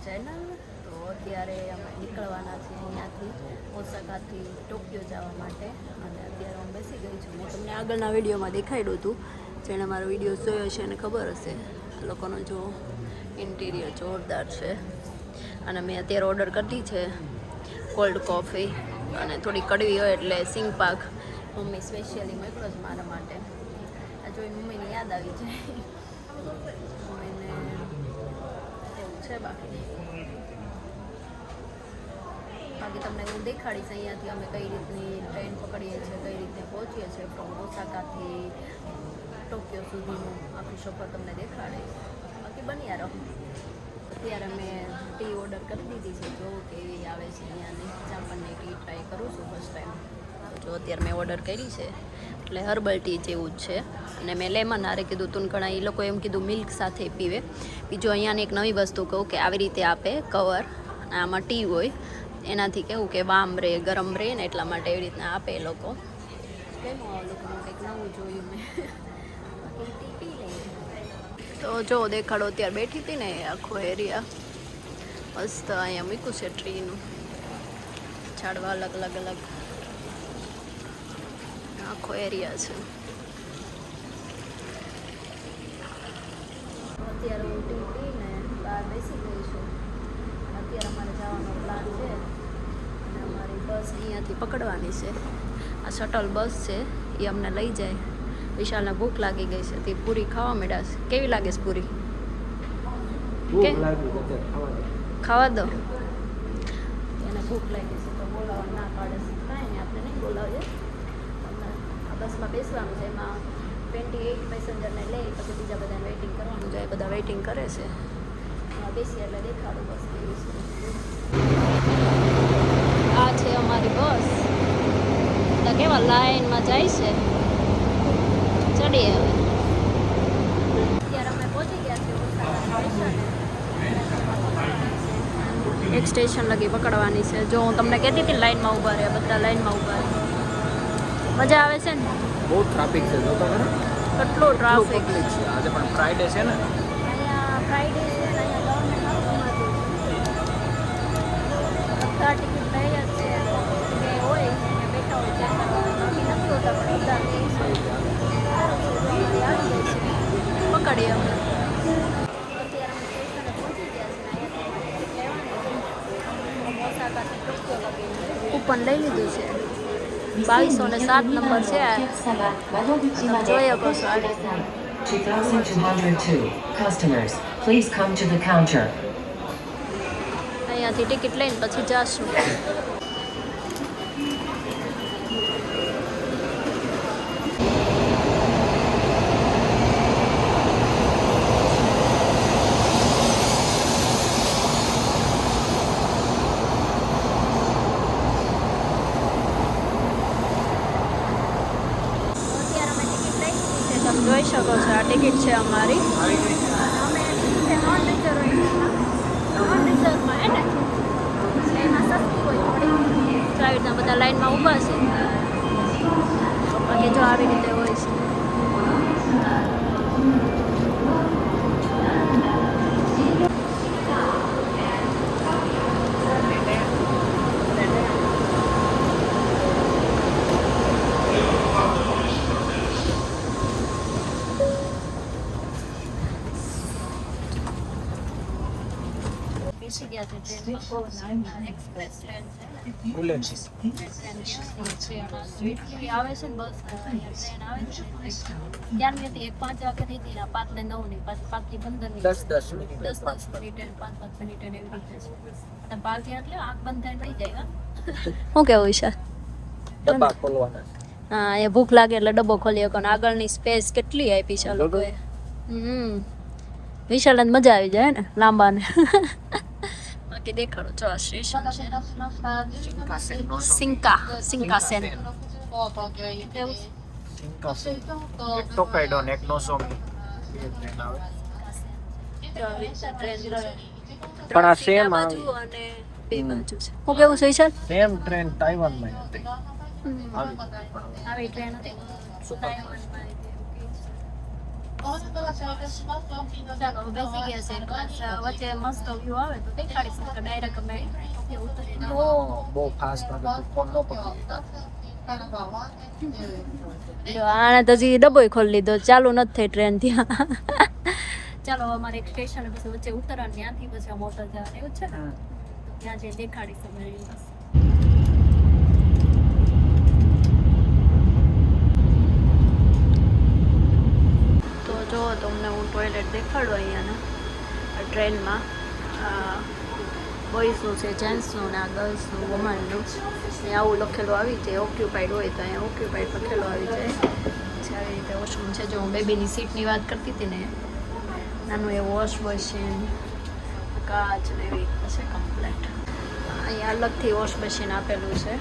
Channel. તો અત્યારે અમે નીકળવાના છીએ અહીંયાથી ઓસાકાથી ટોક્યો જવા માટે અને અત્યારે હું બેસી ગઈ છું. મેં તમને આગળના વિડીયોમાં દેખાડ્યું હતું, જેણે મારો વિડીયો જોયો છે એને ખબર હશે. આ લોકોનો જો ઇન્ટિરિયર જોરદાર છે. અને મેં અત્યારે ઓર્ડર કરી છે કોલ્ડ કોફી અને થોડી કડવી હોય એટલે સિંગ પાક. મમ્મી સ્પેશિયલી મોકલો છે મારા માટે. આ જોઈ મમ્મીને યાદ આવી જાય. મમ્મીને એવું છે. બાકી તમને હું દેખાડીશ અહીંયાથી અમે કઈ રીતની ટ્રેન પકડીએ છીએ, કઈ રીતે પહોંચીએ છીએ ફ્રોમ ઓસાકાથી ટોક્યો સુધીનું આખું સફર તમને દેખાડીશ. બાકી બન્યા રહો. અત્યારે મેં ટી ઓર્ડર કરી દીધી છે. જોવું કેવી આવે છે અહીંયાની જાપાનની ટી ટ્રાય કરું છું ફર્સ્ટ ટાઈમ. જો અત્યારે મેં ઓર્ડર કરી છે એટલે હર્બલ ટી જેવું જ છે. અને મેં લેમન હારે કીધું તું ઘણા એ લોકો એમ કીધું મિલ્ક સાથે પીવે. બીજું અહીંયાની એક નવી વસ્તુ કહું કે આવી રીતે આપે કવર અને આમાં ટી હોય, એનાથી કેવું કે વામ રહે ગરમ રહે ને એટલા માટે એવી રીતના આપે એ લોકો. કેમ આ લોકોનું કંઈક નવું જોયું મેં. બાકી ટી પી લઈએ. તો જો દેખાડો અત્યારે બેઠી હતી ને આખો એરિયા મસ્ત અહીંયા મૂક્યું છે ટ્રીનું. ઝાડવા અલગ અલગ અલગ આખો એરિયા છે. અત્યારે હું ટી પીને બહાર બેસી ગઈ છું. અત્યારે અમારે જવાનો પ્લાન છે અને અમારી બસ અહીંયાથી પકડવાની છે. આ શટલ બસ છે એ અમને લઈ જાય. વિશાલને ભૂખ લાગી ગઈ છે તે પૂરી ખાવા માંડ્યા છે. કેવી લાગે છે પૂરી? ખાવા દો. એને ભૂખ લાગી છે તો બોલાવવા ના પાડે છે. કાંઈ નહીં, આપણે નહીં બોલાવીએ. આ બસમાં બેસવાનું છે. એમાં 28 પેસેન્જરને લે પછી બીજા બધાને વેઇટિંગ કરવાનું જાય. બધા વેઇટિંગ કરે છે. બેસી એટલે દેખાડું બસ કેવી છે. આ છે અમારી બસ. બધા કેવા લાઈનમાં જાય છે. ચડીએ હવે. અત્યારે અમે પહોંચી ગયા છીએ ઓસાકા સ્ટેશને. એક સ્ટેશન લગી પકડવાની છે. જો હું તમને કહેતી હતી લાઈનમાં ઊભા રહ્યા, બધા લાઈનમાં ઊભા રહ્યા. મજા આવે છે ને? બહુ ટ્રાફિક છે. જો તમે કેટલો ટ્રાફિક છે. આજે પણ ફ્રાઈડે છે ને, અહીંયા ફ્રાઈડે છે ને અહીંયા ગવર્મેન્ટ બધા ટિકિટ લઈ જ છે. જે હોય એને બેઠા હોય ત્યાં બાકી નથી હોતા પણ બધા લે છે. આવી જાય છે. પકડીએ અમે. અત્યારે અમે સ્ટેશને પહોંચી ગયા છે. અહીંયાથી લેવાની ઓસાકાથી ટોક્યો લગી કૂપન લઈ લીધું છે. 2207 નંબર છે. જોઈ શકો છો. 2202 customers, please come to the counter. અહીંયાથી ટિકિટ લઈને પછી જાશું. જોઈ શકો છો આ ટિકિટ છે અમારી. અમે નોન રિઝર્વેશનમાં નોન રિઝર્વમાં એને એમાં સસ્તી હોય થોડી. તો આવી રીતના બધા લાઈનમાં ઊભા છે. બાકી જો આવી રીતે હોય છે. ગયા છે ટ્રેનમાં. એક્સપ્રેસ ટ્રેન છે ને બુલેટ ટ્રેન સ્વીટ આવે છે ને બસ. અહીંયા ટ્રેન આવે છે ત્યારની હતી. એક 5 વાગ્યાથી હતી ને 5 ને 9 ની 5 થી 15 ની 10 મિનિટ 10 મિનિટ 5 મિનિટ એવી રીતે છે. અને 5 એટલે આંખ બંધ થઈને રહી જાય. શું કેવું છે? ડબ્બા ખોલવાના. હા, એ ભૂખ લાગે એટલે ડબ્બો ખોલી શકો. આગળની સ્પેસ કેટલી આપી છે લોકોએ. વિશાલ મજા આવી જાય ને લાંબાને. બાકી દેખાડો જો આ સ્ટેશન સિંકાસેન. ટોકાઈડો ને એક નોસોમી ટ્રેન આવે. પણ આ સેમ અને બે બાજુ છે. શું કેવું છે વિશાલ? સેમ ટ્રેન તાઇવાનમાં હતી. આવી ટ્રેન હતી. ચાલો બેસી ગયા છે ક્લાસ વચ્ચે મસ્ત વ્યૂ આવે તો દેખાડીશ તો ડાયરેક્ટ અમે ટોક્યો ઉતરી બહુ ફાસ્ટ નતો ફોન ન પકડી જો આને તો હજી ડબ્બોય ખોલી લીધો ચાલુ નથી થઈ ટ્રેન ત્યાં ચાલો અમારે એક સ્ટેશન પછી વચ્ચે ઉતરવાનું ત્યાંથી પછી આ મોટર જવાનું એવું છે ને ત્યાં જઈ દેખાડીશ અમે બસ તો જો તમને હું ટોયલેટ દેખાડું અહીંયાના ટ્રેનમાં બોയ്સનું છે જેન્ટ્સનું ને આ ગર્લ્સનું વુમનનું ને આવું લખેલું આવી જાય ઓક્યુપાઈડ હોય તો અહીંયા ઓક્યુપાઈડ લખેલું આવી જાય પછી આવી રીતે વોશરૂમ છે જો હું બેબીની સીટની વાત કરતી હતી ને નાનું એ વોશ મશીન કાચ ને એવી છે કમ્પ્લેટ અહીંયા અલગથી વોશ મશીન આપેલું છે